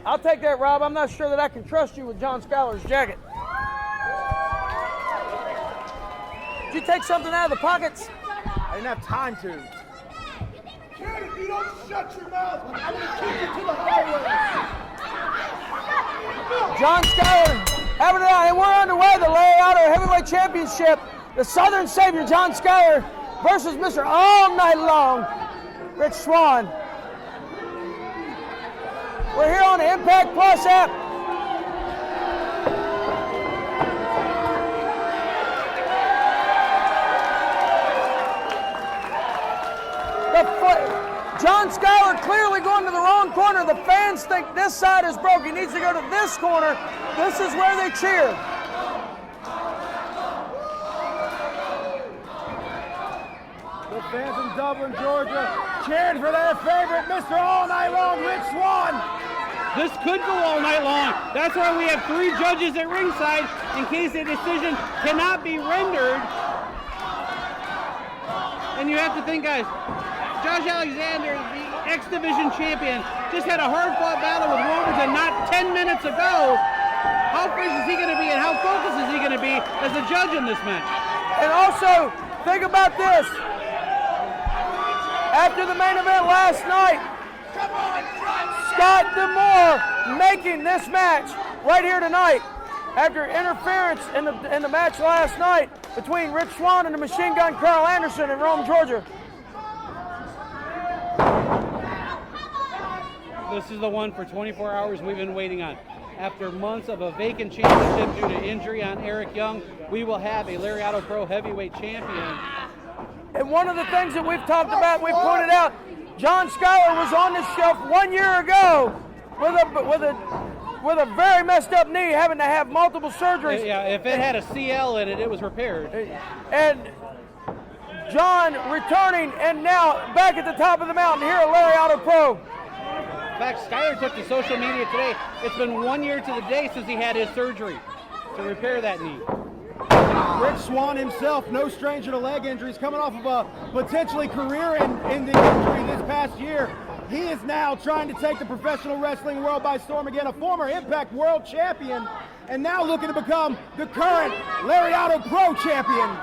I'll take that, Rob. I'm not sure that I can trust you with John Skyler's jacket. Did you take something out of the pockets? I didn't have time to. Kid, if you don't shut your mouth, I'm going to kick you to the highway. John Skyler having it out, and we're underway. The Lariato Heavyweight Championship. The Southern Savior, John Skyler, versus Mr. All Night Long, Rich Swann. We're here on the Impact Plus app. John Skyler clearly going to the wrong corner. The fans think this side is broke. He needs to go to this corner. This is where they cheer. The fans in Dublin, Georgia, cheering for their favorite, Mr. All Night Long, Rich Swann. This could go all night long. That's why we have 3 judges at ringside in case a decision cannot be rendered. And you have to think, guys, Josh Alexander, the X Division champion, just had a hard-fought battle with Warburton not 10 minutes ago. How fresh is he going to be, and how focused is he going to be as a judge in this match? And also, think about this. After the main event last night, Scott D'Amore making this match right here tonight after interference in the match last night between Rich Swann and the Machine Gun Carl Anderson in Rome, Georgia. This is the one for 24 hours we've been waiting on. After months of a vacant championship due to injury on Eric Young, we will have a Lariato Pro Heavyweight Champion. And one of the things that we've talked about, we pointed out, John Skyler was on this shelf 1 year ago with a very messed up knee, having to have multiple surgeries. Yeah, if it had a CL in it, it was repaired. And John returning, and now back at the top of the mountain here at Lariato Pro. In fact, Skyler took to social media today. It's been 1 year to the day since he had his surgery to repair that knee. Rich Swann himself, no stranger to leg injuries, coming off of a potentially career-ending injury this past year. He is now trying to take the professional wrestling world by storm again, a former Impact World Champion, and now looking to become the current Lariato Pro Champion.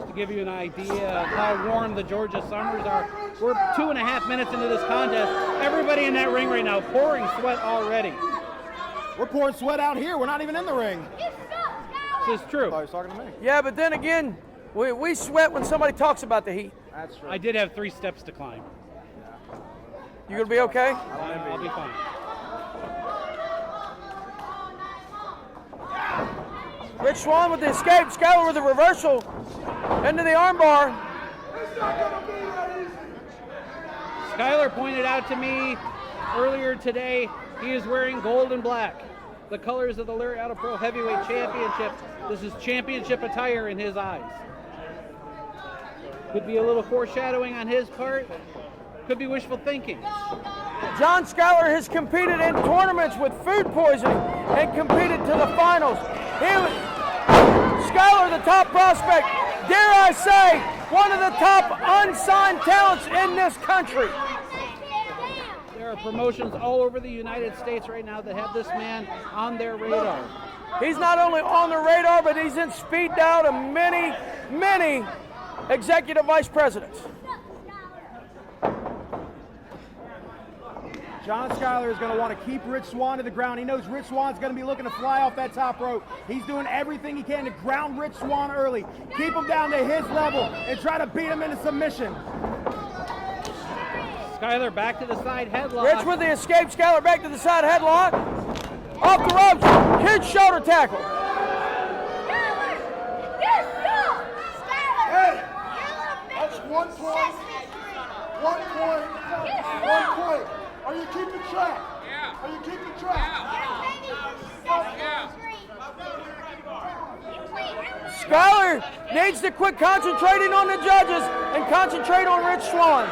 To give you an idea of how warm the Georgia summers are, we're 2.5 minutes into this contest. Everybody in that ring right now pouring sweat already. We're pouring sweat out here. We're not even in the ring. This is true. Oh, he's talking to me. Yeah, but then again, we sweat when somebody talks about the heat. That's true. I did have 3 steps to climb. You gonna be okay? I'll be fine. Rich Swann with the escape, Skyler with the reversal into the armbar. Skyler pointed out to me earlier today he is wearing gold and black, the colors of the Lariato Pro Heavyweight Championship. This is championship attire in his eyes. Could be a little foreshadowing on his part. Could be wishful thinking. John Skyler has competed in tournaments with food poisoning and competed to the finals. Skyler, the top prospect, dare I say, one of the top unsigned talents in this country. There are promotions all over the United States right now that have this man on their radar. He's not only on the radar, but he's in speed dial to many, many executive vice presidents. John Skyler is going to want to keep Rich Swann to the ground. He knows Rich Swann's going to be looking to fly off that top rope. He's doing everything he can to ground Rich Swann early, keep him down to his level, and try to beat him into submission. Skyler back to the side headlock. Rich with the escape, Skyler back to the side headlock. Off the ropes, huge shoulder tackle. Hey, that's 1 point. 1 point. 1 point. Are you keeping track? Yeah. Are you keeping track? Skyler needs to quit concentrating on the judges and concentrate on Rich Swann.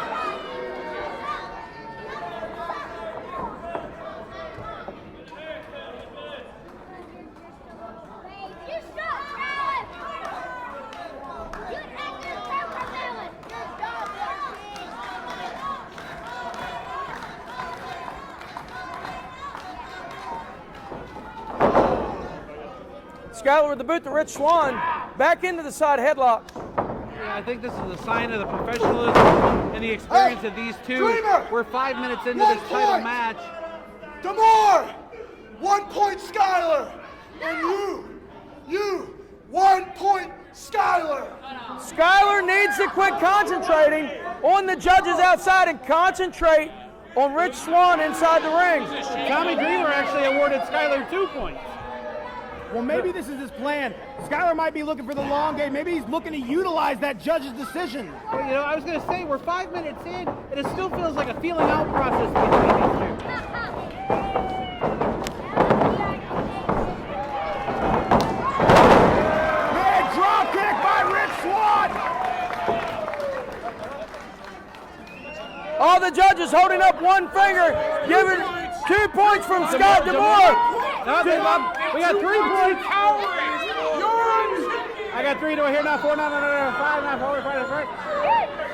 Skyler with the boot to Rich Swann. Back into the side headlock. Yeah, I think this is a sign of the professionalism and the experience of these two. Dreamer! We're 5 minutes into this title match. DeMore, 1 point Skyler, and you, 1 point Skyler. Skyler needs to quit concentrating on the judges outside and concentrate on Rich Swann inside the ring. Tommy Dreamer actually awarded Skyler 2 points. Well, maybe this is his plan. Skyler might be looking for the long game. Maybe he's looking to utilize that judge's decision. Well, you know, I was going to say, we're 5 minutes in, and it still feels like a feeling out process between these two. Big drop kick by Rich Swann. All the judges holding up one finger, giving 2 points from Scott DeMore. No, we got 3 points. I got 3. Do I hear now? 4, no, 5, now 4, 5,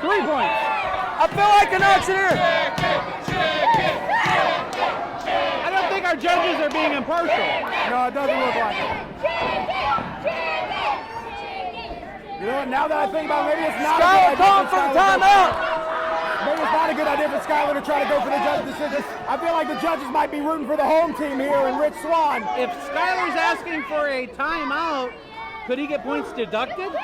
3 points. I feel like an accident. I don't think our judges are being impartial. No, it doesn't look like it. You know what, now that I think about it, maybe it's not Skyler a good calling idea for the Skyler. timeout. Maybe it's not a good idea for Skyler to try to go for the judge's decision. I feel like the judges might be rooting for the home team here and Rich Swann. If Skyler's asking for a timeout, could he get points deducted?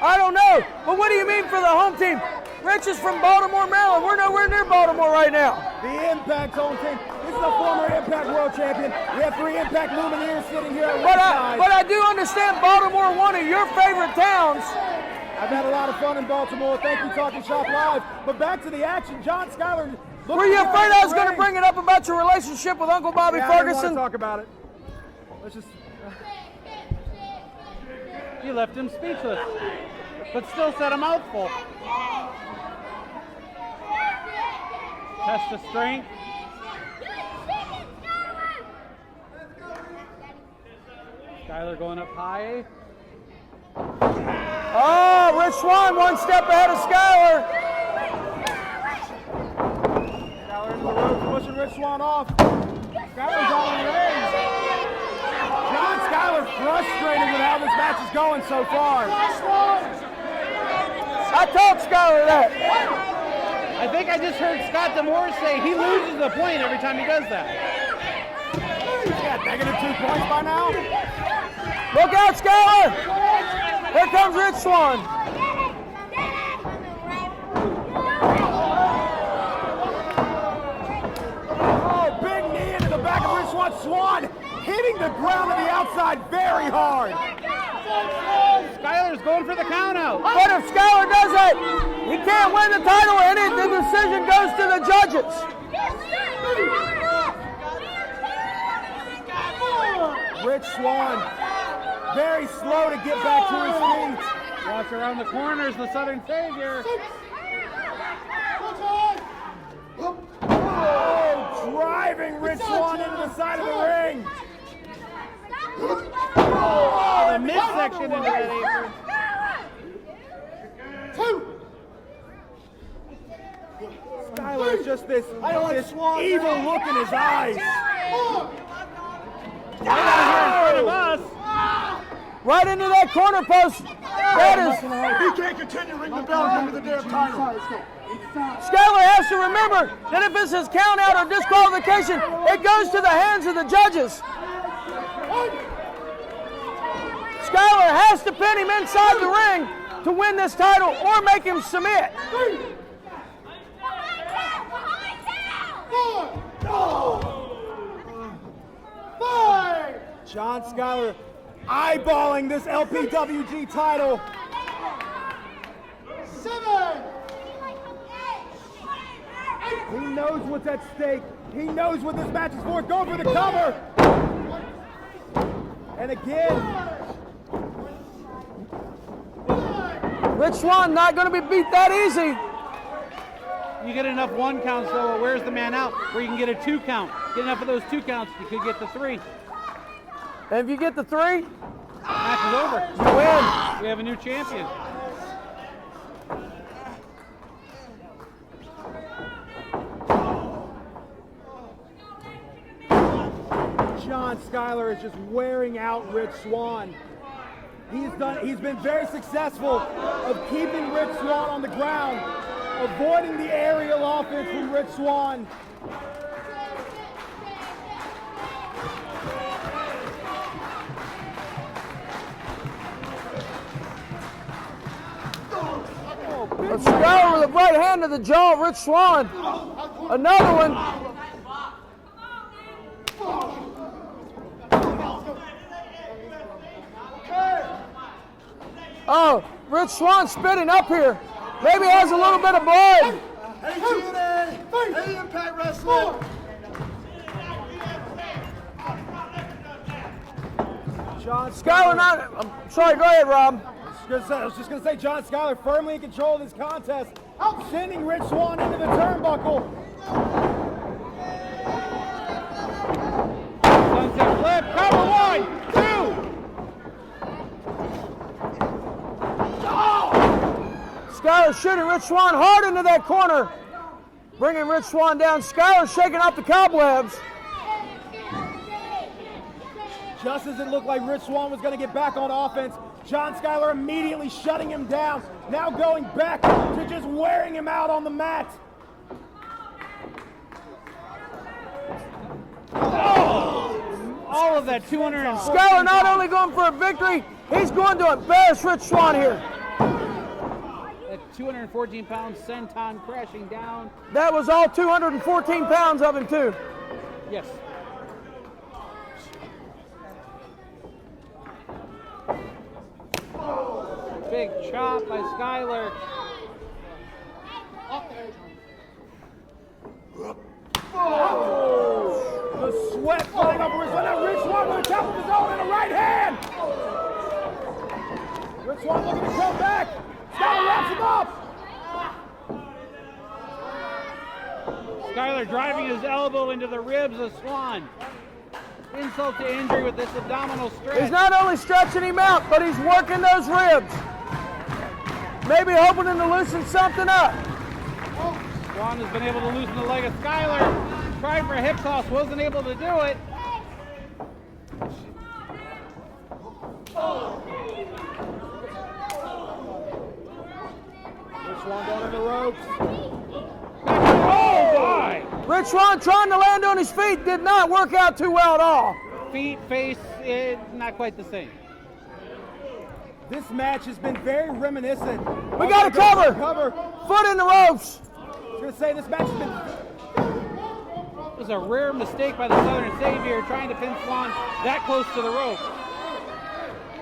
I don't know. But what do you mean for the home team? Rich is from Baltimore, Maryland. We're nowhere near Baltimore right now. The Impact home team. This is a former Impact World Champion. We have 3 Impact Lumineers sitting here at Ringside. But I do understand Baltimore, one of your favorite towns. I've had a lot of fun in Baltimore. Thank you, Talking Shop Live. But back to the action. John Skyler. Were you afraid I was going to bring it up about your relationship with Uncle Bobby I didn't want Ferguson? to talk about it. Let's just. You left him speechless, but still said a mouthful. Test of strength. Skyler going up high. Oh, Rich Swann 1 step ahead of Skyler. Skyler into the ropes, pushing Rich Swann off. Skyler's on the ring. John Skyler frustrated with how this match is going so far. I told Skyler that. I think I just heard Scott DeMore say he loses a point every time he does that. Yeah, negative 2 points by now. Look out, Skyler. Here comes Rich Swann. Oh, big knee into the back of Rich Swann. Swann hitting the ground to the outside very hard. Skyler's going for the count out. But if Skyler does that, he can't win the title, and the decision goes to the judges. Rich Swann, very slow to get back to his feet. Watch around the corners, the Southern Savior. Oh, driving Rich Swann into the side of the ring. Oh, the midsection into that apron. Skyler is just this evil look in his eyes. Right out here in front of us. Right into that corner post. That is. He can't continue ringing the bell and give me the damn title. Skyler has to remember that if it's his count out or disqualification, it goes to the hands of the judges. Skyler has to pin him inside the ring to win this title or make him submit. John Skyler eyeballing this LPWG title. 7. He knows what's at stake. He knows what this match is for. Going for the cover. And again. Rich Swann not going to be beat that easy. You get enough 1 counts though, where's the man out? Where you can get a 2 count. Get enough of those 2 counts, you could get the 3. And if you get the 3, Match is over. you win. We have a new champion. John John Skyler is just wearing out Rich Swann. He's been very successful of keeping Rich Swann on the ground, avoiding the aerial offense from Rich Swann. Skyler with a right hand to the jaw of Rich Swann. Another one. Oh, Rich Swann spitting up here. Maybe has a little bit of blood. Hey, TNA! Hey, Impact Wrestling! John Skyler not. I'm sorry, go ahead, Rob. I was just going to say, John Skyler firmly in control of this contest, sending Rich Swann into the turnbuckle. Sunset flip, cover 1, 2. Skyler shooting Rich Swann hard into that corner, bringing Rich Swann down. Skyler shaking off the cobwebs. Just as it looked like Rich Swann was going to get back on offense, John Skyler immediately shutting him down, now going back to just wearing him out on the mat. Oh! All of that 200. Skyler not only going for a victory, he's going to embarrass Rich Swann here. That 214-pound senton crashing down. That was all 214 pounds of him, too. Yes. Big chop by Skyler. The sweat flying up Rich Swann. Now Rich Swann with a top of his own and a right hand. Rich Swann looking to come back. Skyler wraps him up. Skyler driving his elbow into the ribs of Swann. Insult to injury with this abdominal stretch. He's not only stretching him out, but he's working those ribs. Maybe hoping to loosen something up. Swann has been able to loosen the leg of Skyler. Tried for a hip toss, wasn't able to do it. Rich Swann going to the ropes. Oh my! Rich Swann trying to land on his feet did not work out too well at all. Feet, face, not quite the same. This match has been very reminiscent. We got a cover. Cover. Foot in the ropes. I was going to say this match has been. It was a rare mistake by the Southern Savior trying to pin Swann that close to the rope.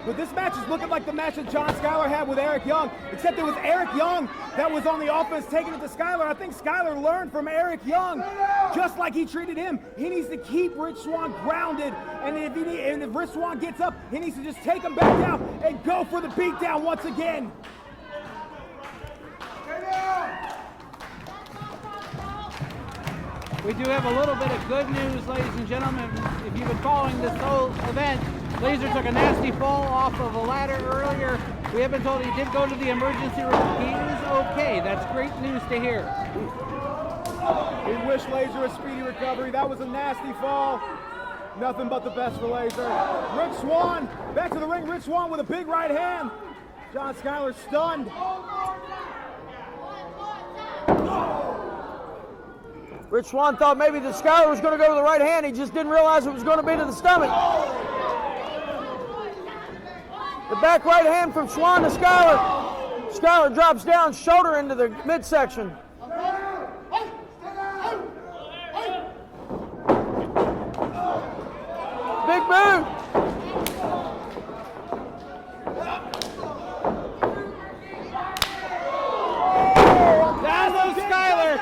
But this match is looking like the match that John Skyler had with Eric Young, except it was Eric Young that was on the offense taking it to Skyler. I think Skyler learned from Eric Young, just like he treated him. He needs to keep Rich Swann grounded, and if Rich Swann gets up, he needs to just take him back down and go for the beatdown once again. We do have a little bit of good news, ladies and gentlemen. If you've been following this whole event, Laser took a nasty fall off of a ladder earlier. We have been told he did go to the emergency room. He is okay. That's great news to hear. We wish Laser a speedy recovery. That was a nasty fall. Nothing but the best for Laser. Rich Swann, back to the ring. Rich Swann with a big right hand. John Skyler stunned. Rich Swann thought maybe the Skyler was going to go to the right hand. He just didn't realize it was going to be to the stomach. The back right hand from Swann to Skyler. Skyler drops down, shoulder into the midsection. Big boot. Down goes Skyler.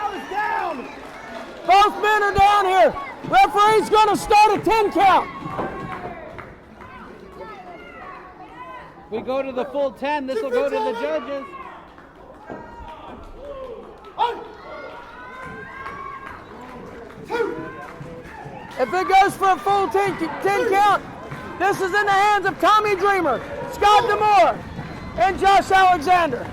Both men are down here. Referee's going to start a 10 count. We go to the full 10. This will go to the judges. If it goes for a full 10 count, this is in the hands of Tommy Dreamer, Scott D'Amore, and Josh Alexander.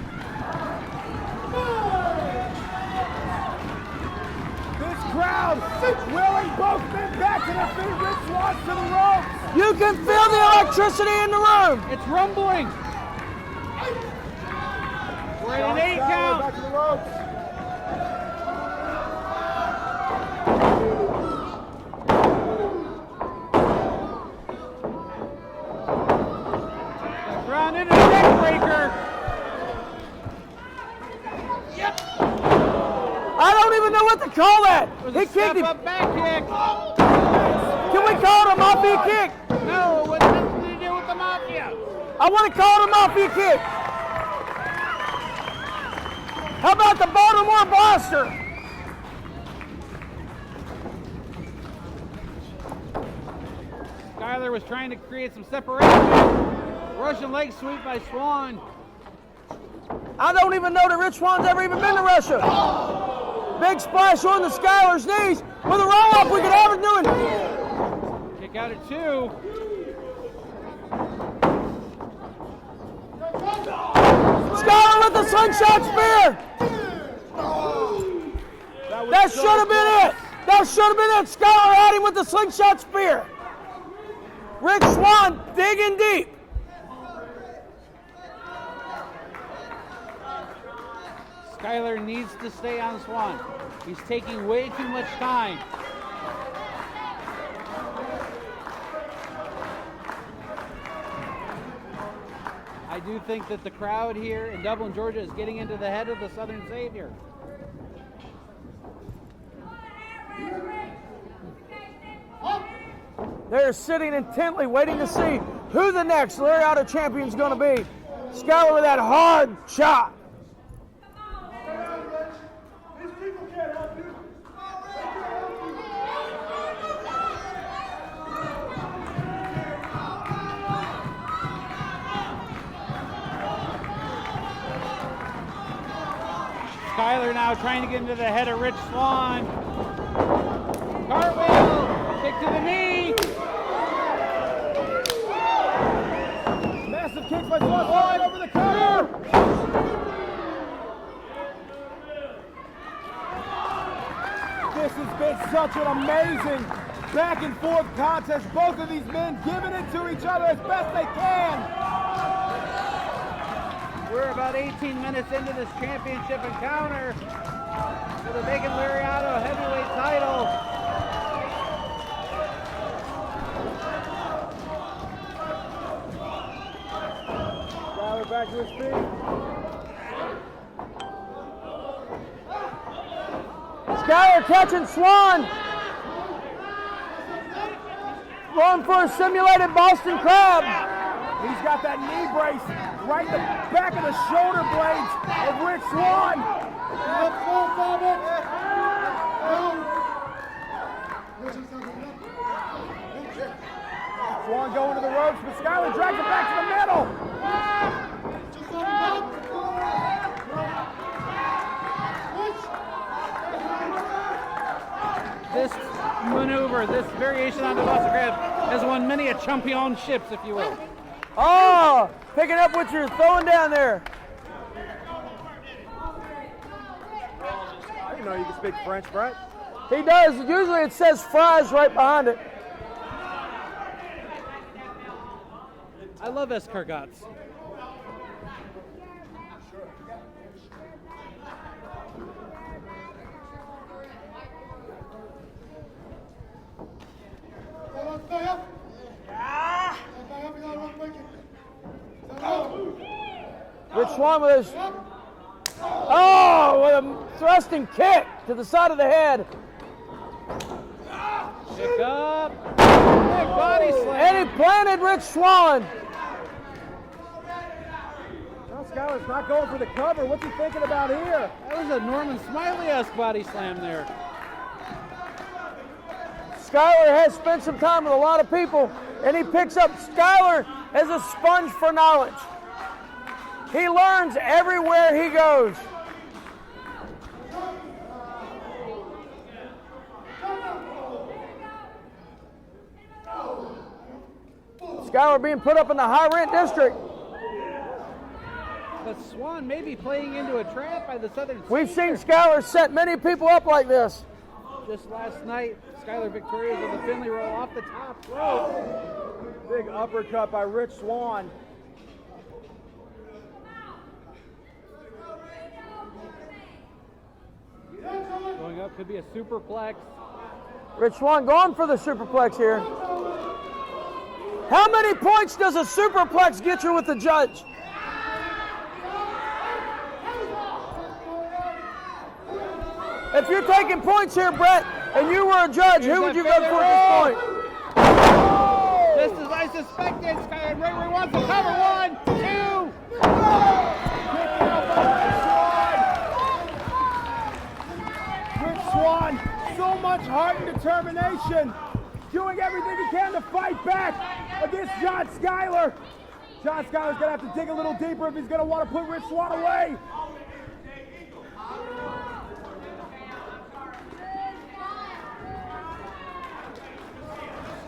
This crowd crowd willing both men back to their feet. Rich Swann's to the ropes. You can feel the electricity in the room. It's rumbling. We're at an 8 count. Back to the ropes. Run into the neck breaker. I don't even know what to call that. He kicked him. Up back kick. Can we call it a mafia kick? No, it has nothing to do with the mafia. I want to call it a mafia kick. How about the Baltimore Blaster? Skyler was trying to create some separation. Russian leg sweep by Swann. I don't even know that Rich Swann's ever even been to Russia. Big splash on the Skyler's knees. With a roll-up, we could have it doing. Kick out at 2. Skyler with the slingshot spear. That should have been it. That should have been it. Skyler had him with the slingshot spear. Rich Swann digging deep. Skyler needs to stay on Swann. He's taking way too much time. I do think that the crowd here in Dublin, Georgia is getting into the head of the Southern Savior. They're sitting intently waiting to see who the next Lariato champion is going to be. Skyler with that hard chop. These people can't help you. Skyler now trying to get into the head of Rich Swann. Cartwheel, kick to the knee. Massive kicks by Swann, right over the cover. This has been such an amazing back and forth contest. Both of these men giving it to each other as best they can. We're about 18 minutes into this championship encounter for the vacant Lariato heavyweight title. Skyler back to his feet. Skyler catching Swann. Going for a simulated Boston Crab. He's got that knee brace right in the back of the shoulder blades of Rich Swann. Swann going to the ropes, but Skyler drags him back to the middle. This maneuver, this variation on the Boston Crab has won many a championships, if you will. Oh, picking up what you're throwing down there. I didn't know you could speak French, Brett. He does. Usually it says fries right behind it. I love escargots. Rich Swann with his, with a thrusting kick to the side of the head. Pick up. Big body slam. And he planted Rich Swann. Well, Skyler's not going for the cover. What's he thinking about here? That was a Norman Smiley-esque body slam there. Skyler has spent some time with a lot of people, and he picks up Skyler as a sponge for knowledge. He learns everywhere he goes. Skyler being put up in the high rent district. But Swann may be playing into a trap by the Southern We've seen Savior. Skyler set many people up like this. just last night. Skyler victorious with a Finley roll off the top rope. Big uppercut by Rich Swann. Going up, could be a superplex. Rich Swann going for the superplex here. How many points does a superplex get you with the judge? If you're taking points here, Brett, and you were a judge, who would you go for at this point? Just as I suspected, Skyler Gregory wants to cover. 1, 2. Rich Swann, so much heart and determination, doing everything he can to fight back against John Skyler. John Skyler's gonna have to dig a little deeper if he's gonna want to put Rich Swann away.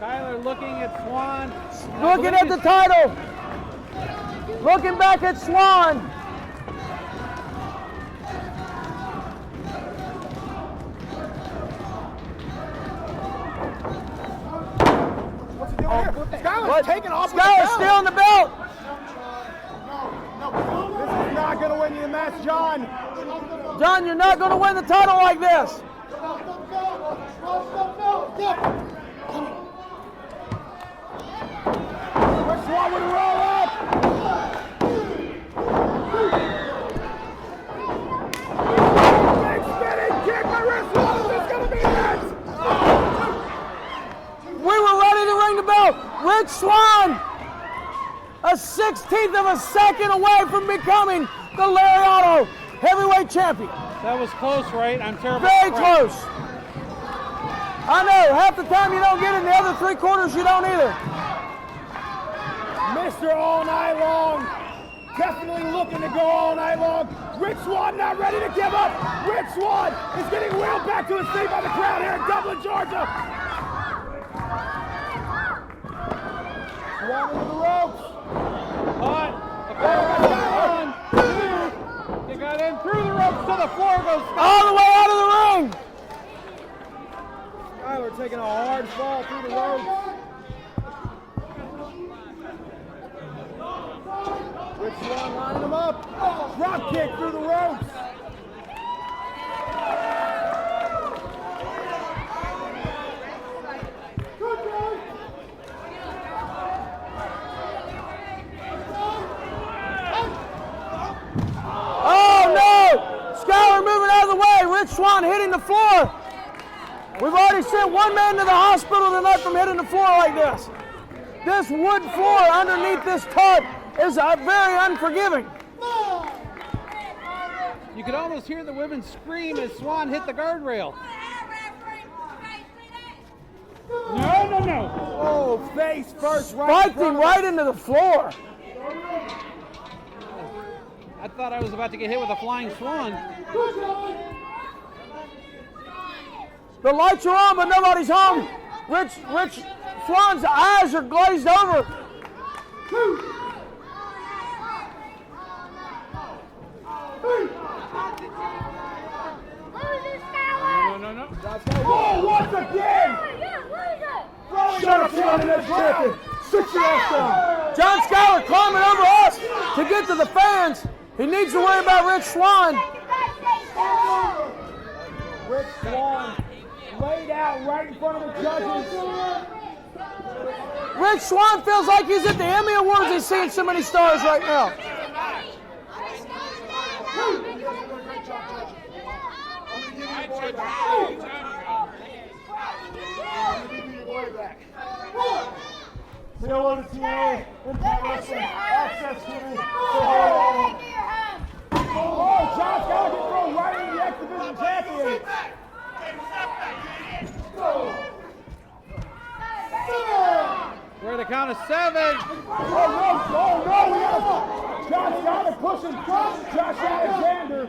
Skyler looking at Swann. Looking at the title. Looking back at Swann. What's he doing here? Skyler's taking off with the Skyler's belt. still in the belt. This is not gonna win you the match, John. John, you're not going to win the title like this. Rich Swann would roll up. Big spinning kick by Rich Swann. Is this gonna be it? We were ready to ring the bell. Rich Swann, a 16th of a second away from becoming the Lariato heavyweight champion. That was close, right? I'm terrible. Very close. I know, half the time you don't get it, and the other 3 quarters you don't either. Mr. All Night Long, definitely looking to go all night long. Rich Swann not ready to give up. Rich Swann is getting wheeled back to his feet by the crowd here in Dublin, Georgia. Swann into the ropes. Caught. He got in through the ropes to the floor. Goes All the way out of the ring. Skyler taking a hard fall through the ropes. Rich Swann lining him up. Drop kick through the ropes. Oh no! Skyler moving out of the way. Rich Swann hitting the floor. We've already sent one man to the hospital tonight from hitting the floor like this. This wood floor underneath this tarp is very unforgiving. You could almost hear the women scream as Swann hit the guardrail. No. Oh, face first, right. Spiked him right into the floor. I thought I was about to get hit with a flying swan. The lights are on, but nobody's home. Rich Swann's eyes are glazed over. No. Oh, once again! Shut up, Swann, and champion. Sit your ass down. John Skyler climbing over us to get to the fans. He needs to worry about Rich Swann. Rich Swann laid out right in front of the judges. Rich Swann feels like he's at the Emmy Awards. He's seeing so many stars right now. We don't want to see any Impact Wrestling access to me. Oh, John Skyler gets thrown right into the X Division champion. We're at the count of 7. Oh no! John Skyler pushing Josh Alexander.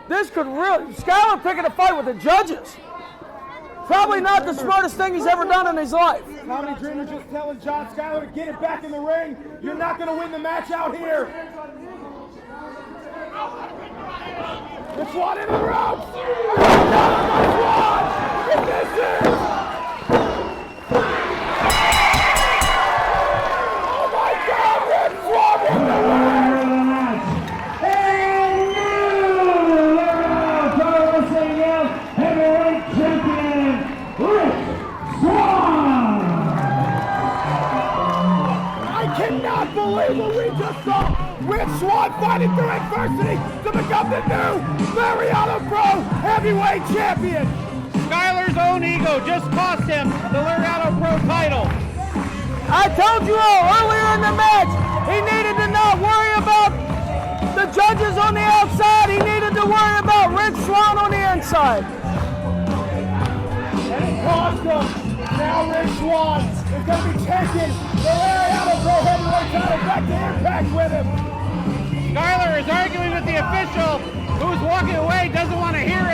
This could really, Skyler picking a fight with the judges. Probably not the smartest thing he's ever done in his life. Tommy Dreamer just telling John Skyler to get it back in the ring. You're not going to win the match out here. Rich Swann into the ropes. Swann! He misses! Oh my God! Rich Swann won the win! And new Lariato Wrestling Heavyweight Champion, Rich Swann! I cannot believe what we just saw! Rich Swann fighting through adversity to become the new Lariato Pro Heavyweight Champion! Skyler's own ego just cost him the Lariato Pro title. I told you all earlier in the match, he needed to not worry about the judges on the outside. He needed to worry about Rich Swann on the inside. And it cost him. Now Rich Swann is going to be taking the Lariato Pro Heavyweight title back to Impact with him. Skyler is arguing with the official who's walking away, doesn't want to hear it.